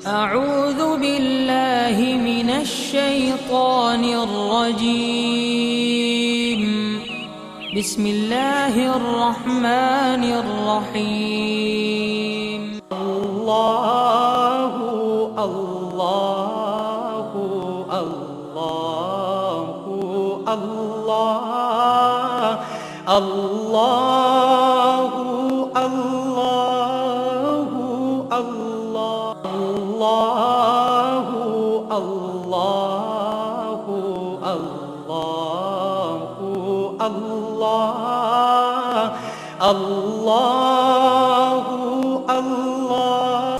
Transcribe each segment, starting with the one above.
أعوذ بالله من الشيطان الرجيم. بسم الله الرحمن الرحيم. الله الله الله الله الله الله الله الله الله الله الله.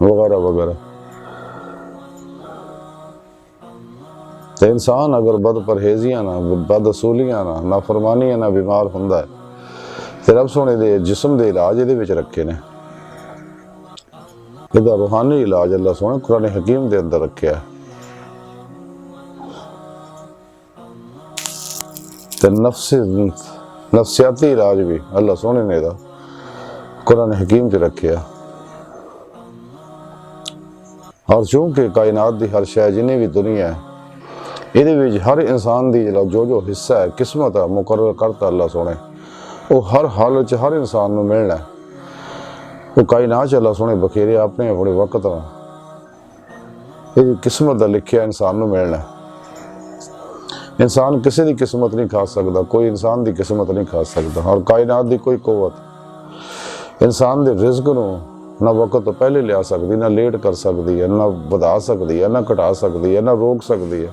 وغیرہ وغیرہ. تو انسان اگر بد پرہیزیاں نہ بد اصولیاں نہ نافرمانیاں نہ بیمار ہوندا ہے تے رب سونے دے جسم دے علاج دے وچ رکھے نے. ਇਹਦਾ روحانی علاج اللہ سونے قرآن حکیم دے اندر رکھیا ہے. تے نفسیاتی علاج بھی اللہ سونے نے دا قرآن حکیم تے رکھیا. اور چونکہ کائنات دی ہر شے جنہیں بھی دنیا ہے ਇਹਦੇ ਵਿੱਚ ਹਰ ਇਨਸਾਨ ਦੀ ਜੋ ਹਿੱਸਾ ਹੈ ਕਿਸਮਤ ਹੈ ਮੁਕਰਰ ਕਰਤਾ ਅੱਲਾ ਸੋਹਣੇ ਉਹ ਹਰ ਹਾਲਤ 'ਚ ਹਰ ਇਨਸਾਨ ਨੂੰ ਮਿਲਣਾ. ਉਹ ਕਾਇਨਾਤ 'ਚ ਅੱਲਾ ਸੋਹਣੇ ਬਖੇਰੇ ਆਪਣੇ ਆਪਣੇ ਵਕਤ ਨਾਲ ਇਹਦੀ ਕਿਸਮਤ ਦਾ ਲਿਖਿਆ ਇਨਸਾਨ ਨੂੰ ਮਿਲਣਾ. ਇਨਸਾਨ ਕਿਸੇ ਦੀ ਕਿਸਮਤ ਨਹੀਂ ਖਾ ਸਕਦਾ, ਕੋਈ ਇਨਸਾਨ ਦੀ ਕਿਸਮਤ ਨਹੀਂ ਖਾ ਸਕਦਾ. ਔਰ ਕਾਇਨਾਤ ਦੀ ਕੋਈ ਕੁਵਤ ਇਨਸਾਨ ਦੇ ਰਿਜ਼ਕ ਨੂੰ ਨਾ ਵਕਤ ਤੋਂ ਪਹਿਲੇ ਲਿਆ ਸਕਦੀ, ਨਾ ਲੇਟ ਕਰ ਸਕਦੀ ਹੈ, ਨਾ ਵਧਾ ਸਕਦੀ ਹੈ, ਨਾ ਘਟਾ ਸਕਦੀ ਹੈ, ਨਾ ਰੋਕ ਸਕਦੀ ਹੈ.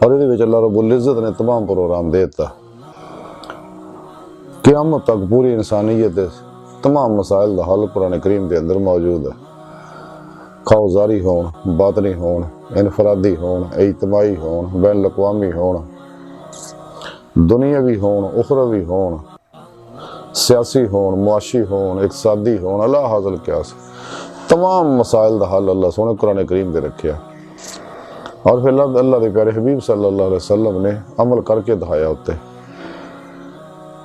اور یہ اللہ رب العزت نے تمام پروگرام دے دیتا قیامت تک پوری انسانیت تمام مسائل دا حل قرآن کریم دے اندر موجود ہے، خواہ ظاہری ہون، باطنی ہون، انفرادی ہون، اجتماعی ہون، بین الاقوامی ہون، دنیاوی ہون، اخروی ہون، سیاسی ہون، معاشی ہون، اقتصادی ہون، اللہ حاصل قیاس، تمام مسائل دا حل اللہ سونے قرآن کریم دے رکھیا، اور پھر اللہ دے پیارے حبیب صلی اللہ علیہ وسلم نے عمل کر کے دکھایا ہوتے،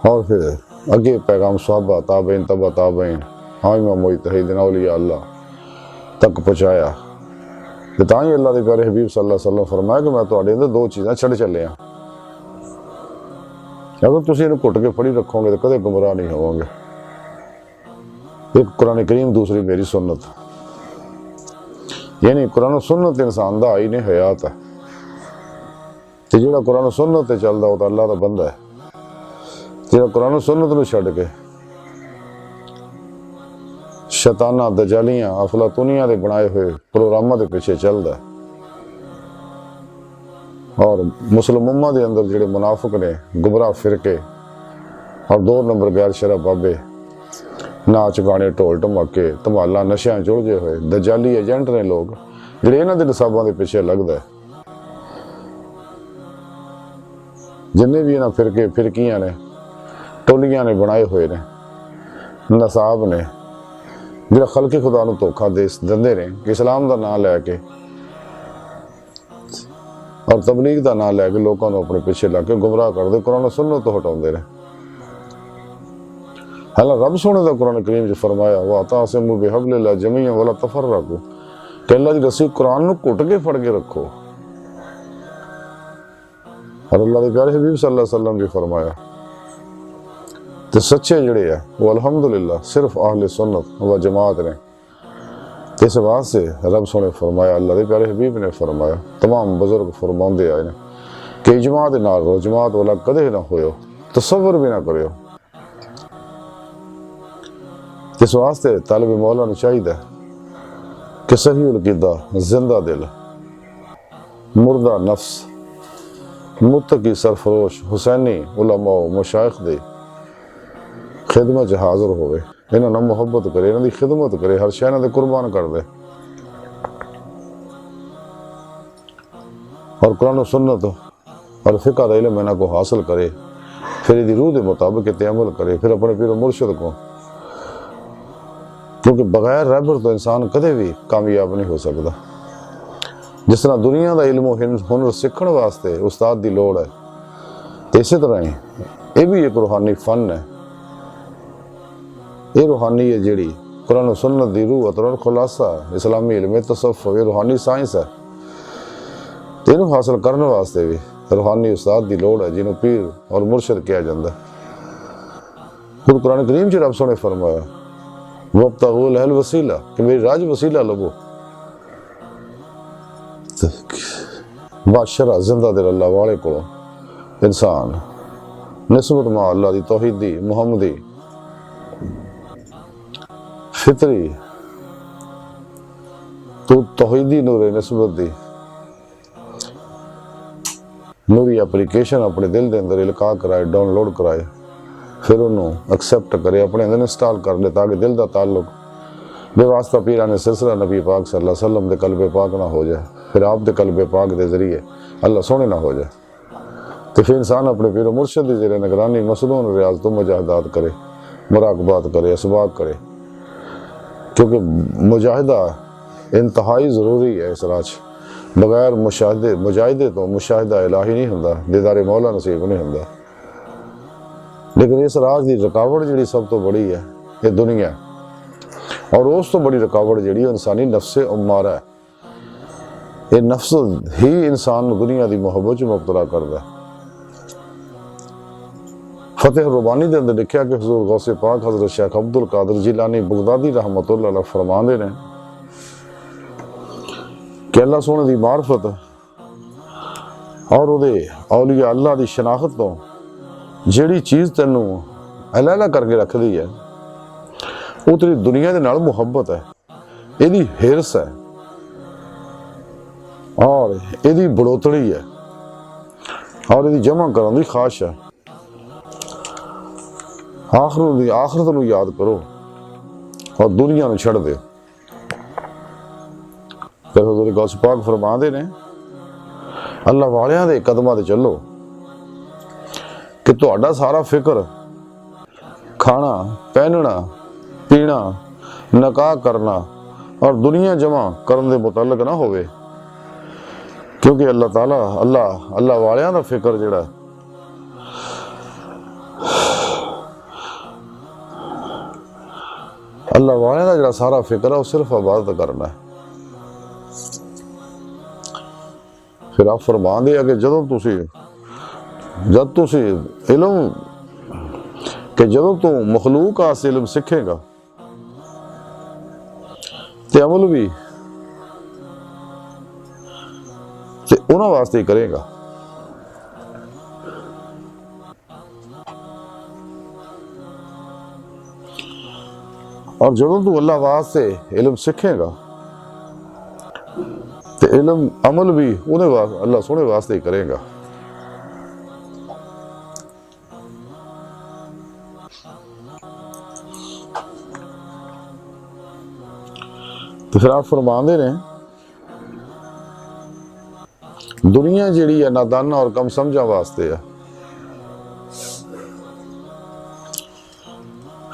اور پھر اگے پیغام صحابہ تابعین تبع تابعین امام مجتہدین اولیاء اللہ تک پہنچایا، کہ تاں ہی اللہ دے پیارے حبیب صلی اللہ علیہ وسلم فرمایا کہ میں تواڈے اندر دو چیزاں چھڑ چلے ہاں، اگر تسی انہوں گھٹ کے پڑھی رکھو گے تو کدے گمراہ نہیں ہوں گے۔ ایک قرآن کریم، دوسری میری سنت، یعنی قرآن و سنت انسان دا آئین حیات ہے، تے جڑا قرآن و سنت تے چلدا وہ اللہ دا بندہ ہے، جڑا قرآن و سنت نو چھڈ کے شیطانہ دجالیاں افلاطونیاں دے بنائے ہوئے پروگراماں دے پیچھے چلدا ہے، اور مسلم امہ دے اندر جڑے منافق نے، گمراہ فرقے اور 2 نمبر غیر شرع بابے، ناچ گانے ٹول ٹماکے دھمالا نشیاں جڑجے ہوئے دجالی ایجنٹ نے لوگ جڑے انہاں دے نصاباں دے پیچھے لگدا ہے، جننے بھی انہاں فرقے فرقیاں نے ٹولیاں نے بنائے ہوئے نے، نصاب نے جڑا خلق خدا نو دھوکھا دندے نے کہ اسلام دا نام لے کے اور تبلیغ دا نام لے کے لوگوں کو اپنے پیچھے لا کے گمراہ کر دے، قرآن و سنت تو ہٹاؤندے رہے۔ حالانکہ رب سونے دا قرآن کریم جو فرمایا وَاعْتَصِمُوا بِحَبْلِ اللَّهِ جَمِيعًا وَلَا تَفَرَّقُوا، کہ اللہ دی رسی قرآن نو کٹ کے پھڑ کے رکھو، اور اللہ دے پیارے حبیب صلی اللہ علیہ وسلم بھی فرمایا تو سچے جڑے ہیں وہ الحمدللہ صرف اہل سنت و جماعت نے، اس واسطے رب سونے فرمایا، اللہ دے پیارے حبیب نے فرمایا، تمام بزرگ فرماندے آئے نے کہ اجماع دے نال رہو، جماعت والا کدے نہ ہوئے، تصور بھی نہ کرے۔ اس واسطے طالب مولا نو چاہیے کہ صحیح العقیدہ، زندہ دل، مردہ نفس، متقی سرفروش حسینی علماء مشائخ دی خدمت حاضر ہوئے، انہاں نال محبت کرے، انہاں دی خدمت کرے، ہر شے انہاں دے قربان کر دے، اور قرآن و سنت اور فقہ دا علم انہاں کو حاصل کرے، پھر دی روح دے مطابق تے عمل کرے، پھر اپنے پیر و مرشد کو، کیونکہ بغیر رہبر تو انسان کدے بھی کامیاب نہیں ہو سکتا۔ جس طرح دنیا دا علم و ہنر سکھن واسطے استاد دی لوڑ ہے، تو اسی طرح ہی یہ بھی ایک روحانی فن ہے، یہ روحانی ہے جیڑی قرآن و سنت دی روح اور خلاصہ اسلامی علم تصوف، یہ روحانی سائنس ہے، تینوں حاصل کرنے واسطے بھی روحانی استاد دی لوڑ ہے جنہوں پیر اور مرشد کیا جاندہ ہے۔ خود قرآن کریم چ رب سونے فرمایا وَابْتَغُوا إِلَيْهِ الْوَسِيلَةَ کہ میری راج وسیلہ لبو، بادشاہ زندہ دل اللہ والے کو انسان نسبت مع اللہ دی توحیدی محمدی فطری تو توحیدی نور نسبت دی نوری اپلیکیشن اپنے دل دے اندر القاء کرائے، ڈاؤن لوڈ کرائے، پھر انہوں ایکسیپٹ کرے، اپنے اندر انسٹال کر لے، تاکہ دل دا تعلق بے واسطہ پیران سلسلہ نبی پاک صلی اللہ علیہ وسلم دے قلب پاک نہ ہو جائے، پھر آپ دے قلب پاک دے ذریعے اللہ سونے نہ ہو جائے، تو پھر انسان اپنے پیر و مرشد دی زیر نگرانی مسنون ریاضت و مجاہدات کرے، مراقبات کرے، اسباق کرے، کیونکہ مجاہدہ انتہائی ضروری ہے اس راج، بغیر مجاہدے تو مشاہدہ الہی نہیں ہوندا، دیدار مولا نصیب نہیں ہوندا۔ لیکن اس راج دی رکاوٹ جڑی سب تو بڑی ہے یہ دنیا، اور اس تو بڑی رکاوٹ جڑی انسانی نفس امارہ ہے، یہ نفس ہی انسان دنیا دی محبت چ مبتلا کردا ہے۔ فتح ربانی دے اندر لکھیا کہ حضور غوث پاک حضرت شیخ عبد القادر جیلانی بغدادی رحمۃ اللہ علیہ فرماندے نے کہ اللہ سونے دی معرفت اور او دے اولیاء اللہ دی شناخت تو جیڑی چیز تینوں علیحدہ کر کے رکھ دی ہے وہ تیری دنیا دے نال محبت ہے، ایدی ہرس ہے اور ایدی بڑوتڑی ہے، اور یہ جمع کرنے کی خواہش ہے. آخرت نو یاد کرو اور دنیا نو چھڑ دے. پھر حضور غوث پاک فرما دے نے اللہ والیاں دے قدماں تے چلو کہ تہاڈا سارا فکر کھانا پہننا پینا نکاح کرنا اور دنیا جمع کرن دے متعلق نہ ہوئے. کیونکہ اللہ تعالیٰ اللہ والیاں دا فکر جڑا ہے اللہ والیاں دا جڑا سارا فکر ہے وہ صرف عبادت کرنا ہے. پھر آپ فرما دے کہ جد تسی علم کہ جدوں تو مخلوق آس علم سکھے گا تے عمل بھی تے انہاں واسطے ہی کرے گا. اور جدوں تو اللہ واسطے علم سکھے گا تے علم عمل بھی انہیں اللہ سونے واسطے ہی کرے گا. تو پھر آپ فرماندے رہے دنیا جیڑی ہے نادانا اور کم سمجھا واسطے ہے.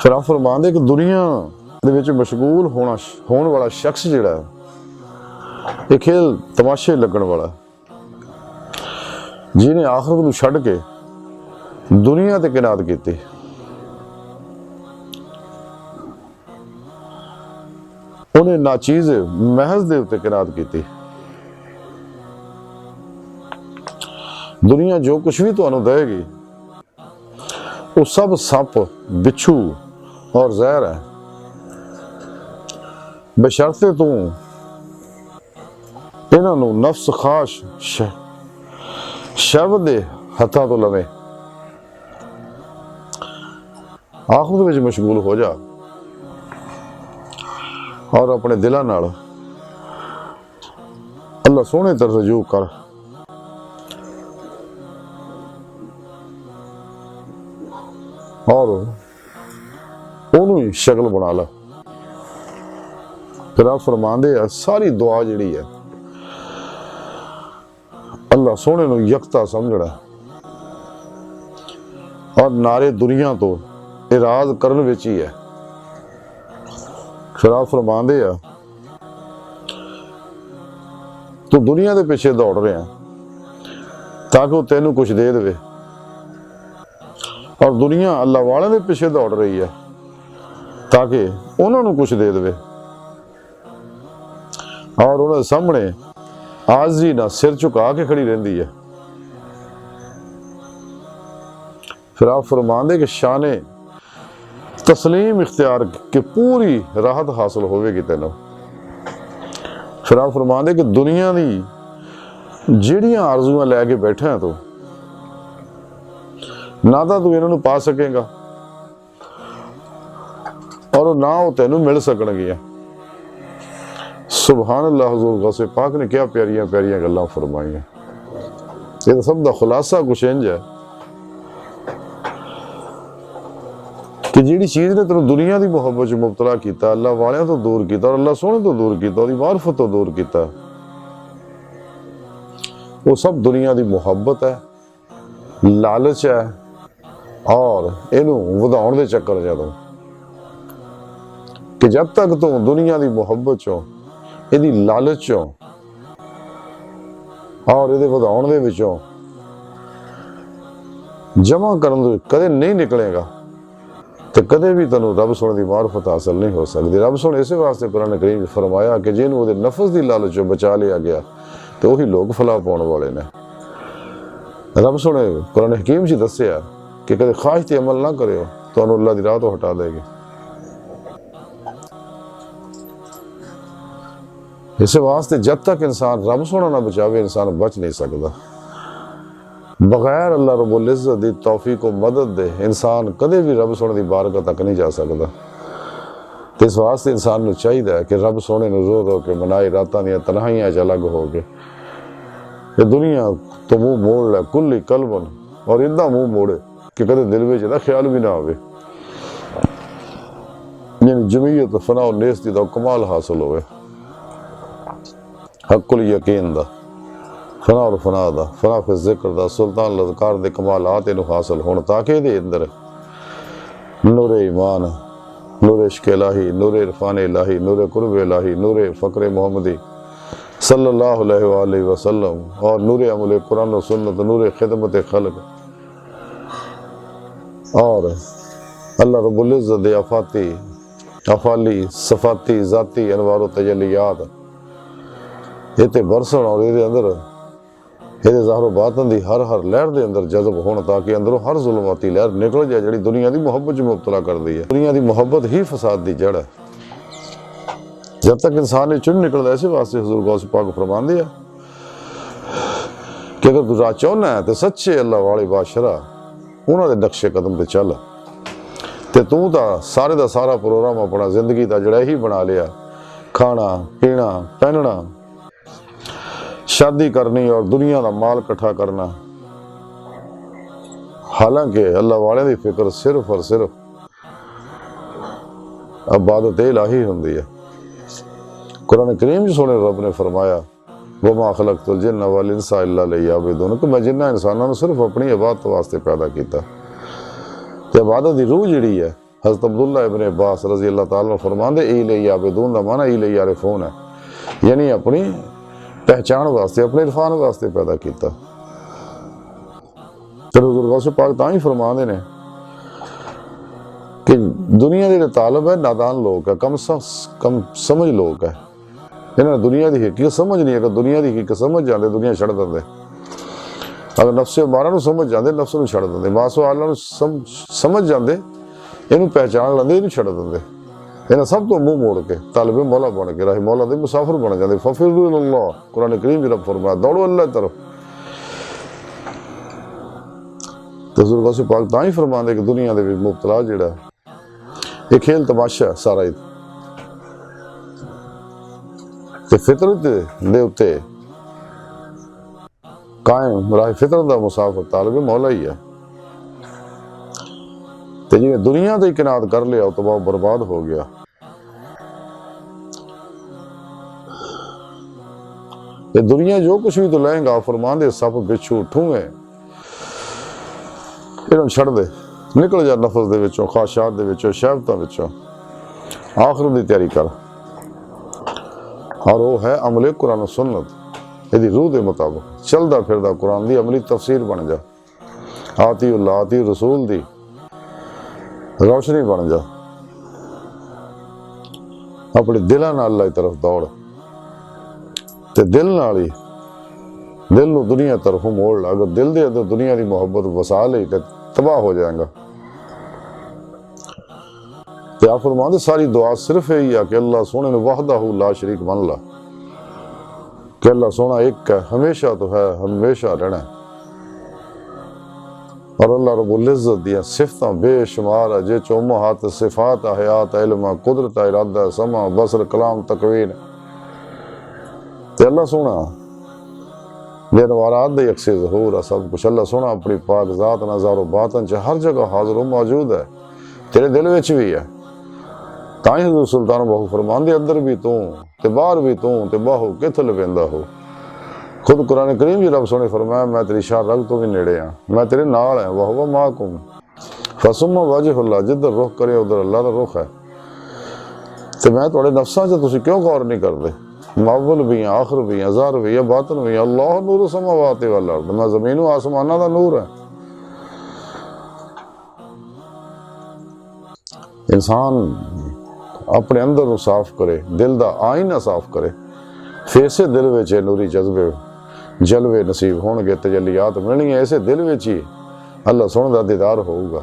پھر آپ فرماندے کہ دنیا دے وچ مشغول ہون والا شخص جیڑا ہے یہ کھیل تماشے لگن والا جنہیں آخرت نو چھڑ کے دنیا تے قناعت کیتی. انہیں ناچیز محض دے اتے قناعت کیتی. دنیا جو کچھ بھی تانوں دے گی وہ سب سپ بچھو اور زہر ہے بشرطے تو انہاں نو نفس خواہش شہوت دے ہتھاں تو لوے. آخرت وچ مشغول ہو جا اور اپنے دلاں نال اللہ سونے طرف رجوع کر اور انہوں ہی شکل بنا لا. پھر آپ فرماندے ساری دعا جڑی ہے اللہ سونے نو یکتا سمجھنا اور نارے دنیا تو اراض کرن وچ ہی ہے. پھر آپ فرماندے تو دنیا دے پیچھے دوڑ رہے ہیں تاکہ وہ تینوں کچھ دے دے اور دنیا اللہ والے دے پیچھے دوڑ رہی ہے تاکہ انہوں نے کچھ دے دے اور انہوں نے سامنے عاجزی نہ سر چکا کے کھڑی رہندی ہے. پھر آپ فرماندے کہ شانہ تسلیم اختیار کے پوری راحت حاصل ہوئے گی تینوں. پھر آپ فرماندے کہ دنیا دی جیڑیاں آرزویں لے کے بیٹھے ہیں تو نہ تو انہوں نے پا سکے گا اور نہ وہ تینوں مل سکن گیا. سبحان اللہ. حضور غوث پاک نے کیا پیاریاں پیاریاں گلاں فرمائی ہیں. یہ تو سب دا خلاصہ کچھ انج ہے کہ جیڑی چیز نے تینوں دنیا دی محبت مبتلا کیتا اللہ والیاں تو دور کیتا اور اللہ سونے تو دور کیتا اور معرفت تو دور کیتا وہ سب دنیا دی محبت ہے لالچ ہے اور اینوں وداؤن دے چکر جدوں کہ جب تک تو دنیا دی محبت چوں ایدی لالچ چوں اور ایدے وداؤن دے وچوں جمع کرن دے کدے نہیں نکلے گا تو کدے بھی تنوں رب سونے دی معرفت حاصل نہیں ہو سکتی. رب سونے اسی واسطے قرآن کریم فرمایا کہ جنہوں دے نفس دی لالچوں بچا لیا گیا تو وہی لوگ فلاح پاؤن والے نے. رب سونے قرآن حکیم جی دسیا کہ کدے خواہش تے عمل نہ کرے ہو تو انہوں اللہ دی راہ تو ہٹا دے گی. اس واسطے جب تک انسان رب سونا نہ بچاوے انسان بچ نہیں سکتا. بغیر اللہ رب العزت دی توفیق و مدد دے انسان کدے بھی رب سونے دی بارگاہ تک نہیں جا سکتا. تو اس واسطے انسان نو چاہیے کہ رب سونے نو رو رو کے منائے راتاں دیاں تنہائیاں چ الگ ہو کے کہ دنیا تو منہ موڑ لے کلی قلبن، اور اتنا منہ موڑے کہ کدے دل میں جدا خیال بھی نہ آوے، یعنی جمعیت فنا و نیستی دا کمال حاصل ہوئے، حق الیقین دا، فنا اور فنا دا، فنا فی ذکر دا، سلطان الاذکار دے کمالات انہوں حاصل ہون، تاکہ دے اندر نور ایمان، نور عشق الہی، نور عرفان الہی، نور قرب الہی، نور فقر محمدی صلی اللہ علیہ وآلہ وسلم، اور نور عمل قرآن و سنت، نور خدمت خلق، اور اللہ رب العزت دے افالی صفاتی ذاتی انوار و تجلیات یہ تے برسن، اور یہ اندر یہ ظاہر و باطن دی ہر لہر دے اندر جذب ہونا، تاکہ اندروں ہر ظلماتی لہر نکل جائے جڑی دنیا دی محبت جو مبتلا کر دی ہے۔ دنیا دی محبت ہی فساد دی جڑ ہے، جب تک انسان نے چن نکلتا، ایسے واسطے حضور غوث پاک فرمان دیا کہ اگر تو راہ چاہنا ہے تو سچے اللہ والے بادشاہ انہوں نے نقشے قدم تے چل، تے تو تا سارے دا سارا پروگرام اپنا زندگی دا جڑا ہی بنا لیا، کھانا پینا پہننا، شادی کرنی اور دنیا دا مال کٹھا کرنا، حالانکہ اللہ والے دی فکر صرف اور صرف عبادت الہی ہوندی ہے۔ قرآن کریم جو سونے رب نے فرمایا وَمَا خَلَقْتُ الْجِنَّ وَالْإِنسَ إِلَّا لِيَعْبُدُونَ، کہ میں جنہ انسانوں نے صرف اپنی عبادت واسطے پیدا کیتا۔ کہ عبادت دی روح جڑی ہے، حضرت عبداللہ ابن عباس رضی اللہ تعالیٰ فرماندے اِلَیْهِ يَعْبُدُونَ دا معنی اِلَیْهِ يَعْرِفُونَ ہے، یعنی اپنی پہچان واسطے، اپنے عرفان واسطے پیدا کیتا۔ پھر حضور غوث پاک تاں ہی فرماندے نے کہ دنیا دے طالب ہے نادان لوگ ہے، کم سمجھ لوگ ہے، انہوں نے دنیا دی حقیقت سمجھ نہیں، اگر دنیا دی حقیقت سمجھ جاندے دنیا چھڑ دے، اگر نفس امارہ نو سمجھ جاندے نفس نو چھڑ دے، ماسو اللہ نو سمجھ جاندے انہوں پہچان لندے انہوں چھڑ دے، انہوں سب تو منہ موڑ کے طالب مولا بن کے راہ مولا دے مسافر بن جاندے۔ فَفِرُّوا إِلَى اللَّهِ، قرآن کریم جب فرمایا دوڑو اللہ کی طرف۔ تو حضور غوث پاک تاں ہی فرماندے کہ دنیا دے مبتلا جڑا ہے یہ کھیل تماشا ہے سارا ہی، کہ فطرت دے اتے قائم راہ فطرت دا مسافر طالب مولا ہی ہے، تے جی دنیا تے کناد کر لیا تو وہ برباد ہو گیا۔ یہ دنیا جو کچھ بھی تو لیں گا فرمان دے سب بچھو ٹھوئے انہوں چھڑ دے، نکل جا نفس دے وچوں، خواہشات دے وچوں، شہوتاں وچوں، آخرت دی تیاری کر، اور وہ ہے عمل قرآن و سنت، یہ روح دے مطابق چلدا پھردا قرآن دی عملی تفسیر بن جا، آتی اللہ آتی رسول دی روشنی بن جا، اپنے دلہ نال اللہ کی طرف دوڑ، تے دل نالی دل نو دنیا طرف موڑ لا، اگر دل دے اندر دنیا دی محبت وسا لئی تے تباہ ہو جائے گا۔ تے آپ فرماندے ساری دعا صرف یہی ہے کہ اللہ سونے نے وحدہ لا شریک من لا، کہ اللہ سونا ایک ہے، ہمیشہ تو ہے، ہمیشہ رہنا ہے، اور اللہ رب العزت دیا صفتاں بے شمار ہے، جے چومہات صفات حیات علم قدرت ارادہ سمع بصر کلام تکوین، تے اللہ سونا بے نوارات دے یکسے ظہور ہے سب کچھ، اللہ سونا اپنی پاک ذات نظار و باطن چ ہر جگہ حاضر و موجود ہے، تیرے دل وچ بھی ہے، تائیں حضور سلطان بہو فرماندے اندر بھی تو تے باہر بھی تو تے باہو کتھ لبیندا ہو۔ خود قرآن کریم جی رب سونے فرمایا میں تیری شاہ رگ تو بھی نیڑے ہاں، میں تیرے نال ہیں، وَهُوَ مَعَكُمْ فَثُمَّ وَجْهُ اللَّهِ، جدھر رخ کرے ادھر اللہ دا رخ ہے، تے میں تھوڑے نفساں چ تسی کیوں غور نہیں کردے، اول بھی ہیں آخر بھی ہیں ظاہر بھی ہیں باطن بھی ہیں، اللہ نور السماوات والارض، میں زمین و آسمانہ دا نور ہے۔ انسان اپنے اندر نو صاف کرے، دل دا آئینہ صاف کرے، فیسے دل وچ نوری جذبے جلوے نصیب ہون گے، تجلیات ملنی ہیں، ایسے دل وچ ہی اللہ سونے دا دیدار ہوگا۔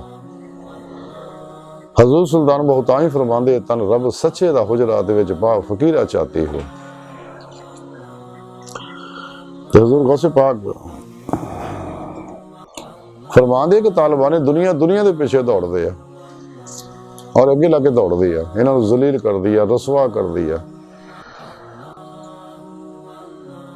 حضور سلطان بہت آئیں فرماندے تن رب سچے دا حجرہ دے وچ با فقیرہ چاہتی ہو۔ تو حضور غوث پاک فرماندے کہ طالبان دنیا دے پیچھے دوڑ دیا اور اگے لگے دوڑ دیا، انہوں نے ذلیل کر دیا، رسوا کر دیا،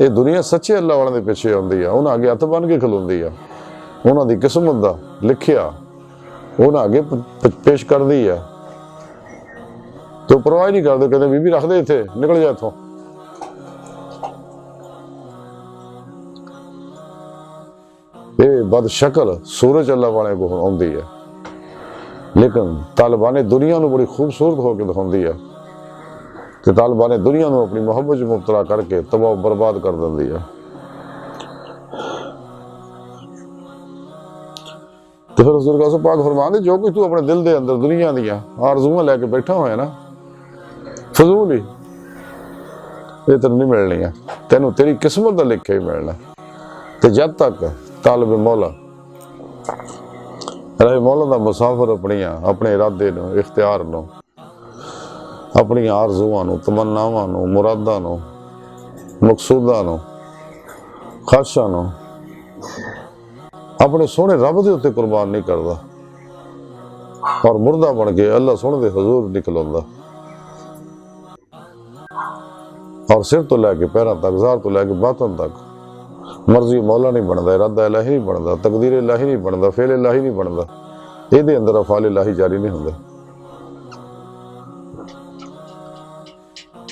ਇਹ ਦੁਨੀਆ ਸੱਚੇ ਅੱਲਾਹ ਵਾਲਿਆਂ ਦੇ ਪਿੱਛੇ ਆਉਂਦੀ ਆ, ਉਹਨਾਂ ਅੱਗੇ ਹੱਥ ਬੰਨ ਕੇ ਖਲੋਂਦੀ ਆ, ਉਹਨਾਂ ਦੀ ਕਿਸਮਤ ਦਾ ਲਿਖਿਆ ਉਹਨਾਂ ਅੱਗੇ ਪੇਸ਼ ਕਰਦੀ ਆ, ਤੇ ਪਰਵਾਹ ਨਹੀਂ ਕਰਦੇ, ਕਹਿੰਦੇ ਬੀਬੀ ਰੱਖ ਦੇ ਇੱਥੇ, ਨਿਕਲ ਜਾ ਇੱਥੋਂ। ਇਹ ਬਦ ਸ਼ਕਲ ਸੂਰਜ ਅੱਲਾਹ ਵਾਲਿਆਂ ਕੋਲ ਆਉਂਦੀ ਹੈ, ਲੇਕਿਨ ਤਾਲਿਬਾਨ ਦੁਨੀਆ ਨੂੰ ਬੜੀ ਖੂਬਸੂਰਤ ਹੋ ਕੇ ਦਿਖਾਉਂਦੀ ਹੈ, ਤੇ ਤਾਲਿਬਾਨ ਦੁਨੀਆ ਨੂੰ ਆਪਣੀ ਮੁਹੱਬਤ 'ਚ ਮੁਬਤਲਾ ਕਰਕੇ ਤਬਾਹ ਬਰਬਾਦ ਕਰ ਦਿੰਦੀ ਹੈ। ਤੇ ਫਿਰ ਹਜ਼ੂਰ ਗੌਸ ਪਾਕ ਫਰਮਾਉਂਦੇ, ਜੋ ਕੁਝ ਤੂੰ ਆਪਣੇ ਦਿਲ ਦੇ ਅੰਦਰ ਦੁਨੀਆ ਦੀਆਂ ਆਰਜ਼ੂਆਂ ਲੈ ਕੇ ਬੈਠਾ ਹੋਇਆ ਨਾ, ਫਜ਼ੂਲ ਹੀ, ਇਹ ਤੈਨੂੰ ਨਹੀਂ ਮਿਲਣੀ ਆ, ਤੈਨੂੰ ਤੇਰੀ ਕਿਸਮਤ ਦਾ ਲਿਖਿਆ ਹੀ ਮਿਲਣਾ। ਤੇ ਜਦ ਤੱਕ ਤਾਲਿਬ ਮੌਲਾ ਰਹੇ, ਮੌਲਾ ਦਾ ਮੁਸਾਫਰ ਆਪਣੇ ਇਰਾਦੇ ਨੂੰ, ਇਖਤਿਆਰ ਨੂੰ, ਆਪਣੀਆਂ ਆਰਜ਼ੂਆਂ ਨੂੰ, ਤਮੰਨਾਵਾਂ ਨੂੰ, ਮੁਰਾਦਾਂ ਨੂੰ, ਮਕਸੂਦਾਂ ਨੂੰ, ਖਾਸ਼ਾਂ ਨੂੰ ਆਪਣੇ ਸੋਹਣੇ ਰੱਬ ਦੇ ਉੱਤੇ ਕੁਰਬਾਨ ਨਹੀਂ ਕਰਦਾ, ਔਰ ਮੁਰਦਾ ਬਣ ਕੇ ਅੱਲਾਹ ਸੋਹਣੇ ਦੇ ਹਜ਼ੂਰ ਨਿਕਲ ਆਉਂਦਾ, ਔਰ ਸਿਰ ਤੋਂ ਲੈ ਕੇ ਪੈਰਾਂ ਤੱਕ, ਜ਼ਾਹਰ ਤੋਂ ਲੈ ਕੇ ਬਾਤਨ ਤੱਕ ਮਰਜ਼ੀ ਮੌਲਾ ਨਹੀਂ ਬਣਦਾ, ਇਰਾਦਾ ਇਲਾਹੀ ਨਹੀਂ ਬਣਦਾ, ਤਕਦੀਰ ਇਲਾਹੀ ਨਹੀਂ ਬਣਦਾ, ਫੇਲ ਇਲਾਹੀ ਨਹੀਂ ਬਣਦਾ, ਇਹਦੇ ਅੰਦਰ ਅਫਾਲ ਇਲਾਹੀ ਜਾਰੀ ਨਹੀਂ ਹੁੰਦਾ,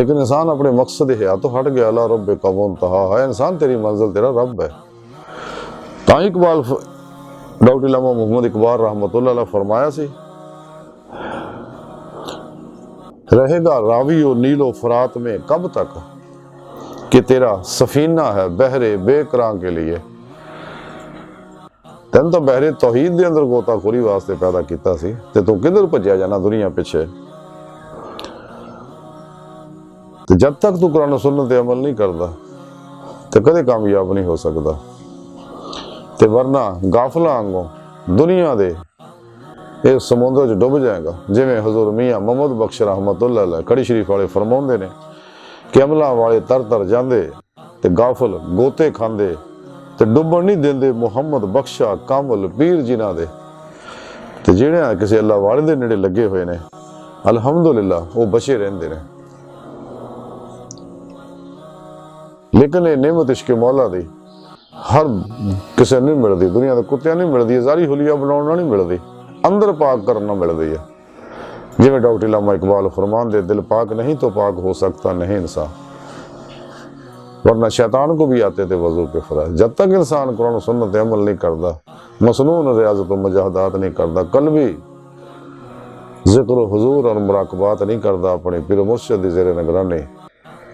لیکن انسان اپنے مقصد حیات تو ہٹ گیا. اللہ رب کا منتہا ہے انسان, تیری منزل تیرا رب ہے. تاں اقبال ڈاکٹر علامہ محمد اقبال رحمۃ اللہ علیہ فرمایا سی, رہے گا راوی و نیل و فرات میں کب تک کہ تیرا سفینہ ہے بحر بے کراں کے لیے. تین تو بحر توحید دے اندر گوتا خوری واسطے پیدا کیتا سی, تے تو کدھر بھجیا جانا دنیا پیچھے. تے جب تک تو قرآن و سنت تے عمل نہیں کردا تے کدے کامیاب نہیں ہو سکدا. تے ورنہ غافلاں آنگوں دنیا دے ایک سمندر جو ڈب جائے گا. جویں حضور میاں محمد بخش رحمت اللہ علیہ کڑی شریف والے فرماؤندے نے کہ عملاں والے تر تر جاندے تے غافل گوتے کھاندے تے ڈبن نہیں دیندے محمد بخشا کامل پیر جنہاں دے. تے جڑے کسی اللہ والے دے نیڑے لگے ہوئے نے الحمدللہ وہ بچے رہندے نے. لیکن یہ نعمت عشق مولا دی ہر کسی نہیں ملتی, دنیا دے کتیاں نہیں ملتی, ظاہری حلیہ بناؤنا نہیں ملتی, اندر پاک کرنا ملتی ہے. جی میں ڈاکٹر علامہ اقبال فرمان دے, دل پاک نہیں تو پاک ہو سکتا نہیں انسان. ورنہ شیطان کو بھی آتے تھے وضو کے فرائض. جب تک انسان قرآن و سنت عمل نہیں کرتا, مسنون ریاضت و مجاہدات نہیں کرتا, قلبی ذکر و حضور اور مراقبات نہیں کرتا اپنے پیر و مرشد دی زیر نگرانی,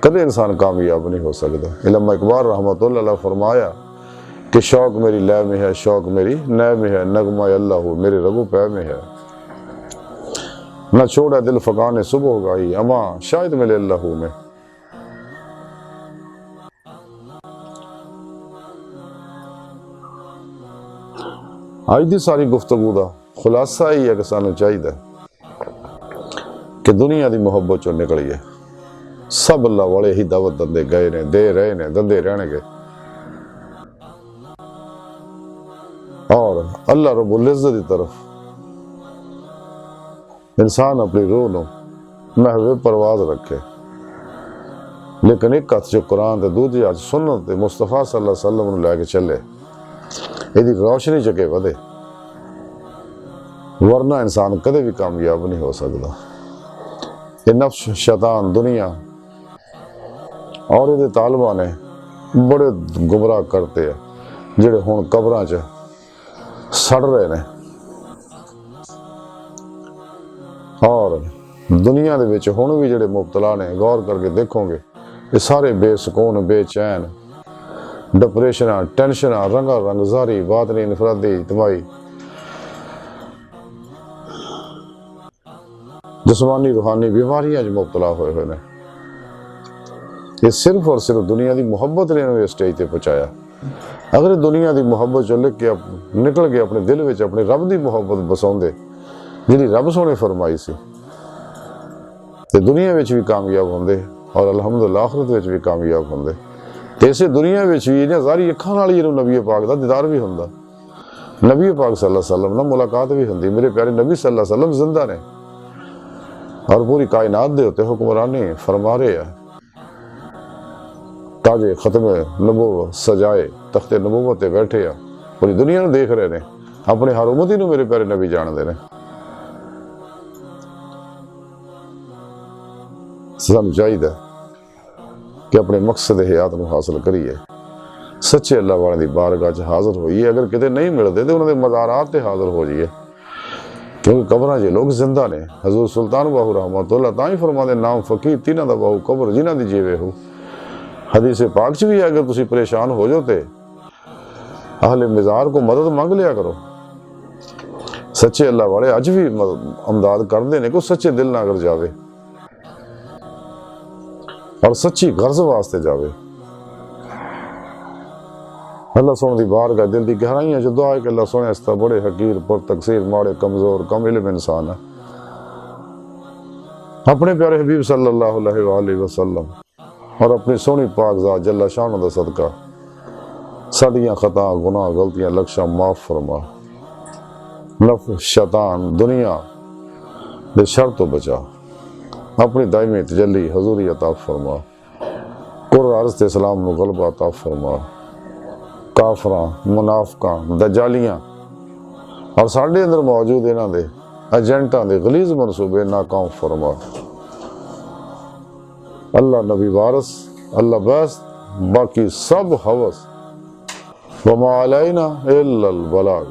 کدے انسان کامیاب نہیں ہو سکتا. علامہ اقبال رحمۃ اللہ علیہ فرمایا کہ شوق میری لے میں ہے, شوق میری نے میں ہے, نغمہ اللہ میرے رگو پے میں ہے. نہ چھوڑا دل فقان صبح گائی, اما شاید ملے اللہ میں. آج دی ساری گفتگو دا خلاصہ ہی ہے کہ سانو چاہیے کہ دنیا دی محبت چوں نکلیے. سب اللہ والے ہی دعوت دندے گئے نے, دے رہے نے, دندے رہنے گے. اور اللہ رب العزت دی طرف انسان اپنی روح نو محو پرواز رکھے. لیکن ایک ہاتھ جو قرآن تے دوسری ہاتھ سنت تے مصطفیٰ صلی اللہ علیہ وسلم نو لے کے چلے, یہ روشنی چکے ودے, ورنہ انسان کدے بھی کامیاب نہیں ہو سکتا. یہ نفس, شیطان, دنیا اور یہ طالبہ نے بڑے گمراہ کرتے ہیں جڑے ہون قبراں چ سڑ رہے نے. اور دنیا دے وچ ہون بھی جڑے مبتلا نے, غور کر کے دیکھو گے یہ سارے بے سکون, بے چین, ڈپریشناں, ٹینشناں, رنگا رنگ ظاہری, باطنی, انفرادی, اجتماعی, جسمانی, روحانی بیماریاں جو مبتلا ہوئے ہوئے نے. یہ صرف اور صرف دنیا دی محبت نے انہوں نے اسٹیج تے پہنچایا. اگر دنیا دی محبت چو لکھ کے نکل کے اپنے دل وچ اپنے رب دی محبت بساؤندے جنہی رب سونے فرمائی سی, تے دنیا وچ بھی کامیاب ہوندے اور الحمدللہ آخرت وچ بھی کامیاب ہوندے. تے اسے دنیا وچ بھی انہاں ظاہری اکھاں نال ہی نبی پاک دا دیدار بھی ہوندا, نبی پاک صلی اللہ علیہ وسلم نال ملاقات بھی ہوندی. میرے پیارے نبی صلی اللہ علیہ وسلم زندہ نے اور پوری کائنات دے ہوتے حکمرانی فرما رہے ہیں. تاج ختم نبوت سجائے تخت نبوت تے بیٹھے ہیں, پوری دنیا نو دیکھ رہے نے, اپنے ہر امتی نو میرے پیارے نبی جان دے نے. سانو چاہیے کہ اپنے مقصد حیات نو حاصل کریے, سچے اللہ والے دی بارگاہ چ حاضر ہوئیے. اگر کتے نہیں ملتے تو انہوں نے مزارات تے حاضر ہو جائیے, کیونکہ قبراں جے لوگ زندہ نے. حضور سلطان باہو رحمۃ اللہ تاں ہی فرما دے, نام فقیر تیناں دا باہو قبر جنہاں دی جیوے ہو. حدیث پاک چ بھی ہے اگر تسی پریشان ہو جاؤ تے اہل مزار کو مدد مانگ لیا کرو. سچے اللہ والے اج بھی امداد کردے نے, کو سچے دل نہ اگر جاوے اور سچی غرض واسطے جاوے. اللہ سونے دی بارگاہ دل دی گہرائیاں چ دعا ہے کہ اللہ سونے اس طرح بڑے حقیر, پر تقصیر, ماڑے, کمزور, کم علم انسان ہے. اپنے پیارے حبیب صلی اللہ علیہ وآلہ وسلم اور اپنی سونی پاک ذات جل شانہ دا صدقہ ساڈیاں خطا, گناہ, غلطیاں لکشاں معاف فرما. نفس, شیطان, دنیا دے شر تو بچا. اپنی دائمی تجلی حضوری عطا فرما. قر عرض تے اسلام نو غلبہ عطا فرما. کافراں, منافقاں, دجالیاں اور ساڈے اندر موجود انہاں دے ایجنٹاں دے غلیظ منصوبے ناکام فرما. اللہ نبی وارث، اللہ بیست، باقی سب حوث، وما علینا الا البلاغ۔